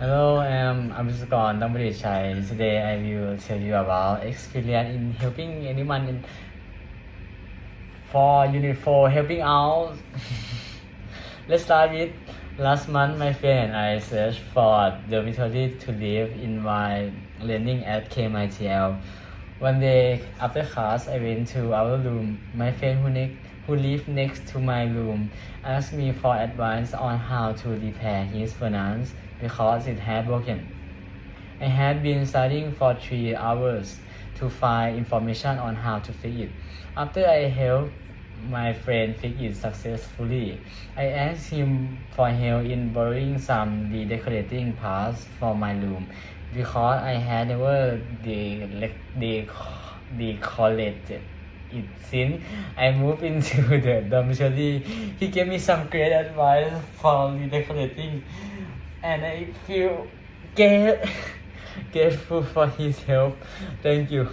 Hello, I'm Abhiskar Dambrichai. Today I will tell you about experience in helping anyone for Unit 4 helping out. Let's start with last month my friend and I searched for dormitory to live in my learning at KMITL. One day after class I went to our room. My friend who lived next to my room asked me for advice on how to repair his furnace because it had broken. I had been studying for 3 hours to find information on how to fix it. After I helped my friend fix it successfully, I asked him for help in borrowing some redecorating parts for my room because I had never decorated it since I moved into the dormitory. He gave me some great advice for redecorating and I feel grateful for his help. Thank you.